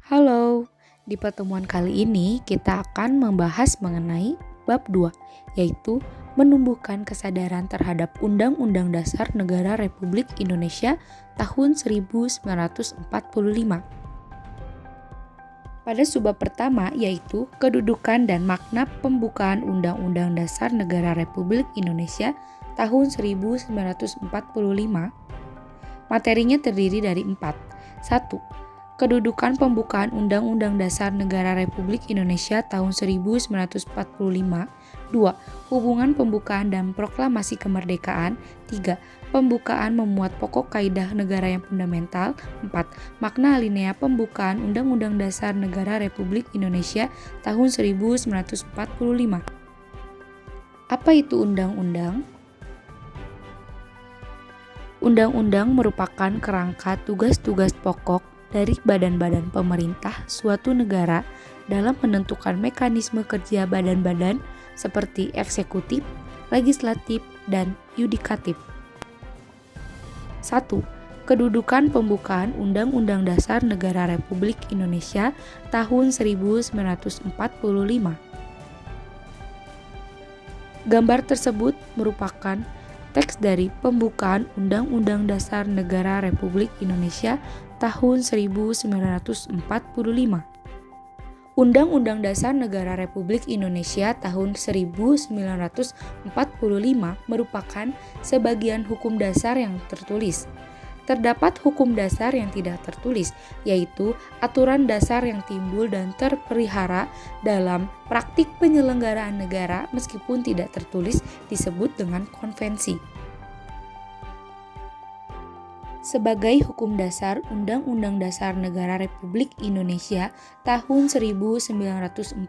Halo, di pertemuan kali ini kita akan membahas mengenai bab 2, yaitu menumbuhkan kesadaran terhadap Undang-Undang Dasar Negara Republik Indonesia tahun 1945. Pada subbab pertama yaitu kedudukan dan makna pembukaan Undang-Undang Dasar Negara Republik Indonesia tahun 1945, materinya terdiri dari 4. 1. Kedudukan pembukaan Undang-Undang Dasar Negara Republik Indonesia tahun 1945. 2. Hubungan pembukaan dan proklamasi kemerdekaan. 3. Pembukaan memuat pokok kaidah negara yang fundamental. 4. Makna alinea pembukaan Undang-Undang Dasar Negara Republik Indonesia tahun 1945. Apa itu undang-undang? Undang-undang merupakan kerangka tugas-tugas pokok dari badan-badan pemerintah suatu negara dalam menentukan mekanisme kerja badan-badan seperti eksekutif, legislatif, dan yudikatif. 1. Kedudukan pembukaan Undang-Undang Dasar Negara Republik Indonesia tahun 1945. Gambar tersebut merupakan teks dari pembukaan Undang-Undang Dasar Negara Republik Indonesia tahun 1945. Undang-Undang Dasar Negara Republik Indonesia tahun 1945 merupakan sebagian hukum dasar yang tertulis. Terdapat hukum dasar yang tidak tertulis, yaitu aturan dasar yang timbul dan terpelihara dalam praktik penyelenggaraan negara meskipun tidak tertulis disebut dengan konvensi. Sebagai hukum dasar, Undang-Undang Dasar Negara Republik Indonesia tahun 1945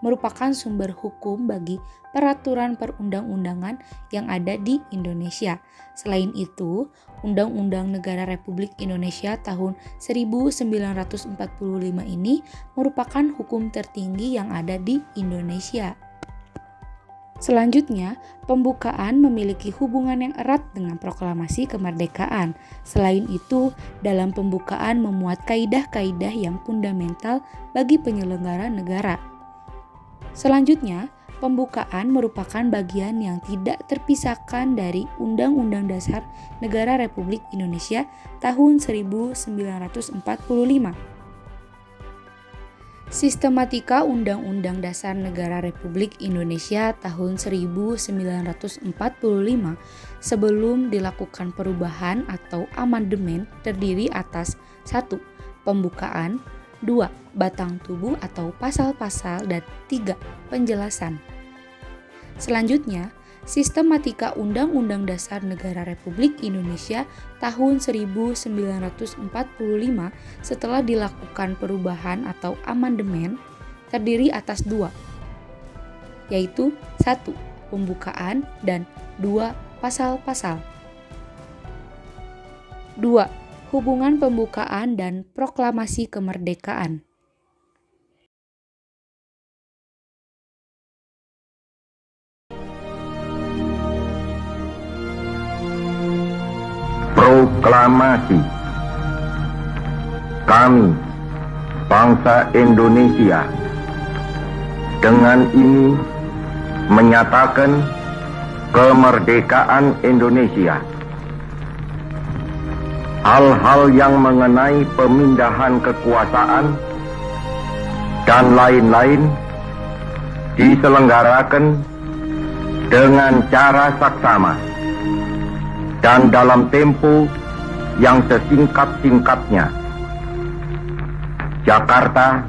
merupakan sumber hukum bagi peraturan perundang-undangan yang ada di Indonesia. Selain itu, Undang-Undang Negara Republik Indonesia tahun 1945 ini merupakan hukum tertinggi yang ada di Indonesia. Selanjutnya, pembukaan memiliki hubungan yang erat dengan proklamasi kemerdekaan. Selain itu, dalam pembukaan memuat kaidah-kaidah yang fundamental bagi penyelenggara negara. Selanjutnya, pembukaan merupakan bagian yang tidak terpisahkan dari Undang-Undang Dasar Negara Republik Indonesia tahun 1945. Sistematika Undang-Undang Dasar Negara Republik Indonesia tahun 1945 sebelum dilakukan perubahan atau amandemen terdiri atas 1. Pembukaan, 2. Batang tubuh atau pasal-pasal, dan 3. Penjelasan. Selanjutnya, Sistematika Undang-Undang Dasar Negara Republik Indonesia tahun 1945 setelah dilakukan perubahan atau amandemen terdiri atas 2, yaitu 1. Pembukaan dan 2. Pasal-pasal. 2. Hubungan pembukaan dan proklamasi kemerdekaan. Proklamasi. Kami, bangsa Indonesia, dengan ini menyatakan kemerdekaan Indonesia. Hal-hal yang mengenai pemindahan kekuasaan dan lain-lain diselenggarakan dengan cara saksama dan dalam tempo yang sesingkat-singkatnya. Jakarta,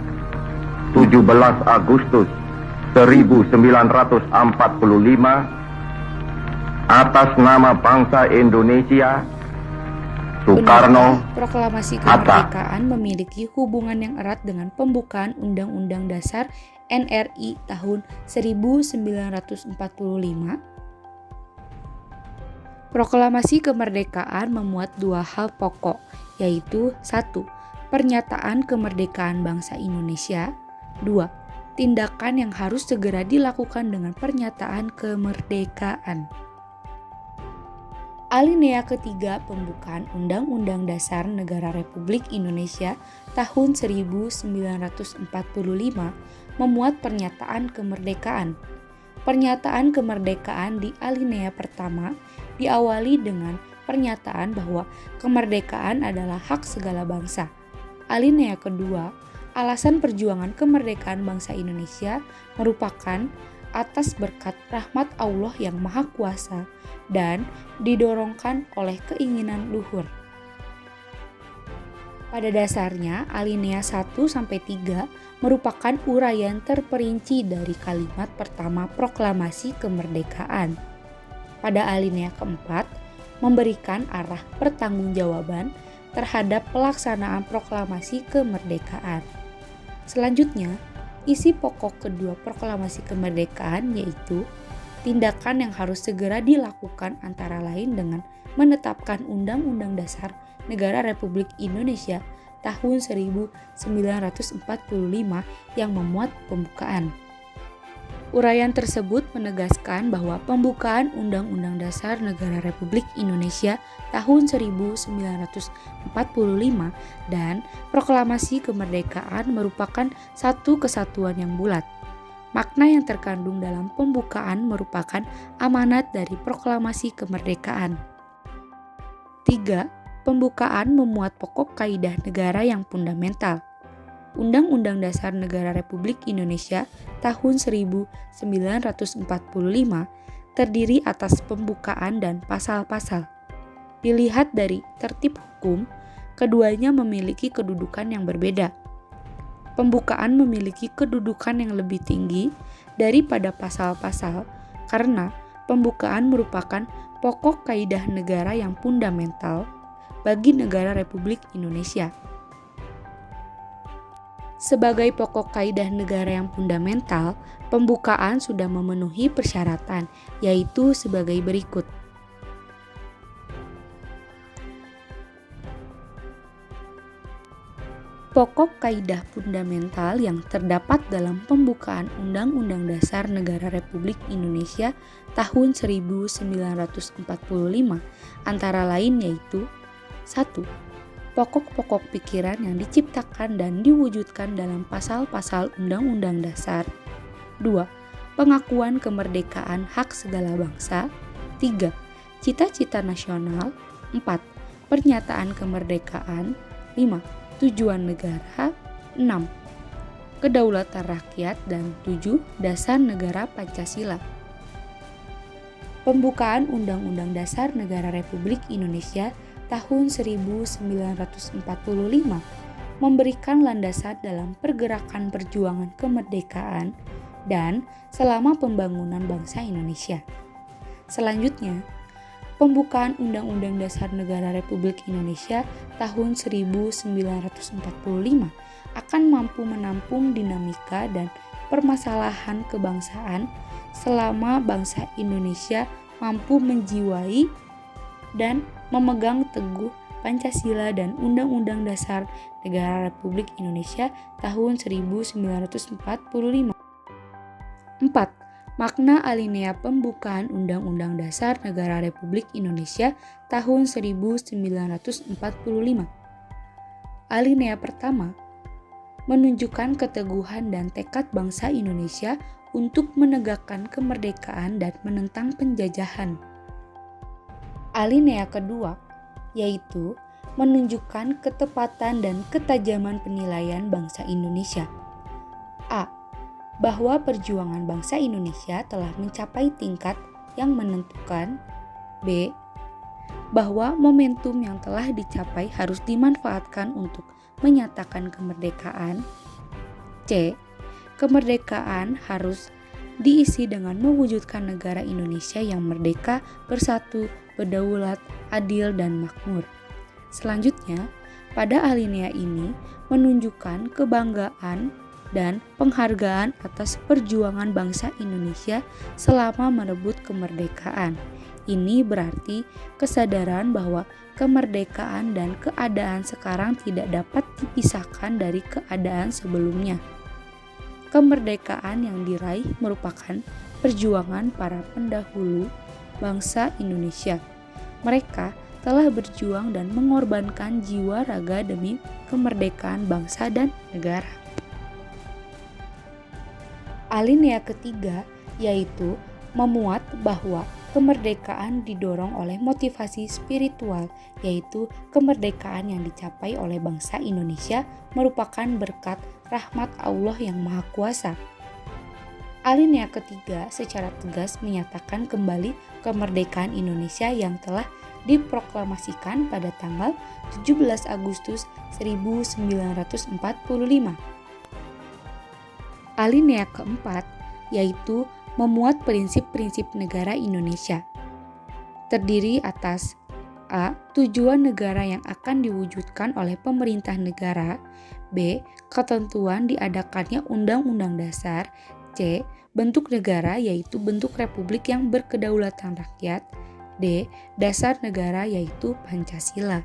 17 Agustus 1945, atas nama bangsa Indonesia, Soekarno, Benarkah proklamasi kemerdekaan memiliki hubungan yang erat dengan pembukaan Undang-Undang Dasar NRI tahun 1945? Proklamasi kemerdekaan memuat 2 hal pokok, yaitu 1. Pernyataan kemerdekaan bangsa Indonesia. 2. Tindakan yang harus segera dilakukan dengan pernyataan kemerdekaan. Alinea ketiga pembukaan Undang-Undang Dasar Negara Republik Indonesia tahun 1945 memuat pernyataan kemerdekaan. Pernyataan kemerdekaan di alinea pertama diawali dengan pernyataan bahwa kemerdekaan adalah hak segala bangsa. Alinea kedua, alasan perjuangan kemerdekaan bangsa Indonesia merupakan atas berkat rahmat Allah yang Maha Kuasa dan didorongkan oleh keinginan luhur. Pada dasarnya, alinea 1-3 merupakan uraian terperinci dari kalimat pertama proklamasi kemerdekaan. Pada alinea keempat, memberikan arah pertanggungjawaban terhadap pelaksanaan proklamasi kemerdekaan. Selanjutnya, isi pokok kedua proklamasi kemerdekaan yaitu tindakan yang harus segera dilakukan antara lain dengan menetapkan Undang-Undang Dasar Negara Republik Indonesia tahun 1945 yang memuat pembukaan. Uraian tersebut menegaskan bahwa pembukaan Undang-Undang Dasar Negara Republik Indonesia tahun 1945 dan proklamasi kemerdekaan merupakan satu kesatuan yang bulat. Makna yang terkandung dalam pembukaan merupakan amanat dari proklamasi kemerdekaan. 3. Pembukaan memuat pokok kaidah negara yang fundamental. Undang-Undang Dasar Negara Republik Indonesia tahun 1945 terdiri atas pembukaan dan pasal-pasal. Dilihat dari tertib hukum, keduanya memiliki kedudukan yang berbeda. Pembukaan memiliki kedudukan yang lebih tinggi daripada pasal-pasal karena pembukaan merupakan pokok kaidah negara yang fundamental bagi negara Republik Indonesia. Sebagai pokok kaidah negara yang fundamental, pembukaan sudah memenuhi persyaratan, yaitu sebagai berikut. Pokok kaidah fundamental yang terdapat dalam pembukaan Undang-Undang Dasar Negara Republik Indonesia tahun 1945 antara lain yaitu 1. Pokok-pokok pikiran yang diciptakan dan diwujudkan dalam pasal-pasal Undang-Undang Dasar. 2. Pengakuan kemerdekaan hak segala bangsa. 3. Cita-cita nasional. 4. Pernyataan kemerdekaan. 5. Tujuan negara. 6. Kedaulatan rakyat. Dan 7. Dasar negara Pancasila. Pembukaan Undang-Undang Dasar Negara Republik Indonesia tahun 1945 memberikan landasan dalam pergerakan perjuangan kemerdekaan dan selama pembangunan bangsa Indonesia. Selanjutnya, pembukaan Undang-Undang Dasar Negara Republik Indonesia tahun 1945 akan mampu menampung dinamika dan permasalahan kebangsaan selama bangsa Indonesia mampu menjiwai dan memegang teguh Pancasila dan Undang-Undang Dasar Negara Republik Indonesia tahun 1945. 4. Makna alinea pembukaan Undang-Undang Dasar Negara Republik Indonesia tahun 1945. Alinea pertama menunjukkan keteguhan dan tekad bangsa Indonesia untuk menegakkan kemerdekaan dan menentang penjajahan. Alinea kedua, yaitu menunjukkan ketepatan dan ketajaman penilaian bangsa Indonesia. A. Bahwa perjuangan bangsa Indonesia telah mencapai tingkat yang menentukan. B. Bahwa momentum yang telah dicapai harus dimanfaatkan untuk menyatakan kemerdekaan. C. Kemerdekaan harus diisi dengan mewujudkan negara Indonesia yang merdeka, bersatu, berdaulat, adil, dan makmur. Selanjutnya, pada alinea ini menunjukkan kebanggaan dan penghargaan atas perjuangan bangsa Indonesia selama merebut kemerdekaan. Ini berarti kesadaran bahwa kemerdekaan dan keadaan sekarang tidak dapat dipisahkan dari keadaan sebelumnya. Kemerdekaan yang diraih merupakan perjuangan para pendahulu bangsa Indonesia. Mereka telah berjuang dan mengorbankan jiwa raga demi kemerdekaan bangsa dan negara. Alinea ketiga yaitu memuat bahwa kemerdekaan didorong oleh motivasi spiritual, yaitu kemerdekaan yang dicapai oleh bangsa Indonesia merupakan berkat rahmat Allah yang Maha Kuasa. Alinea ketiga secara tegas menyatakan kembali kemerdekaan Indonesia yang telah diproklamasikan pada tanggal 17 Agustus 1945. Alinea keempat yaitu memuat prinsip-prinsip negara Indonesia. Terdiri atas A. Tujuan negara yang akan diwujudkan oleh pemerintah negara. B. Ketentuan diadakannya Undang-Undang Dasar. C. Bentuk negara yaitu bentuk republik yang berkedaulatan rakyat. D. Dasar negara yaitu Pancasila.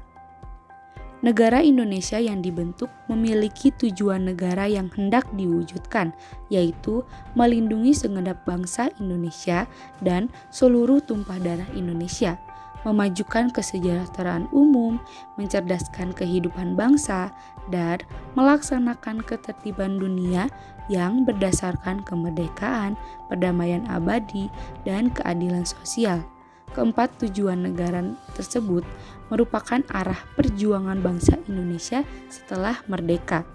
Negara Indonesia yang dibentuk memiliki tujuan negara yang hendak diwujudkan, yaitu melindungi segenap bangsa Indonesia dan seluruh tumpah darah Indonesia, memajukan kesejahteraan umum, mencerdaskan kehidupan bangsa, dan melaksanakan ketertiban dunia yang berdasarkan kemerdekaan, perdamaian abadi, dan keadilan sosial. Keempat tujuan negara tersebut merupakan arah perjuangan bangsa Indonesia setelah merdeka.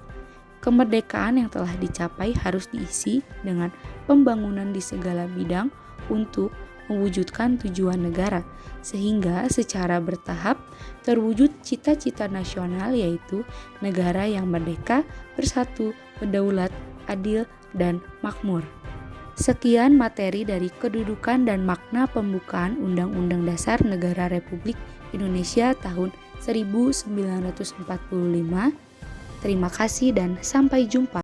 Kemerdekaan yang telah dicapai harus diisi dengan pembangunan di segala bidang untuk mewujudkan tujuan negara, sehingga secara bertahap terwujud cita-cita nasional yaitu negara yang merdeka, bersatu, berdaulat, adil, dan makmur. Sekian materi dari kedudukan dan makna pembukaan Undang-Undang Dasar Negara Republik Indonesia tahun 1945. Terima kasih dan sampai jumpa.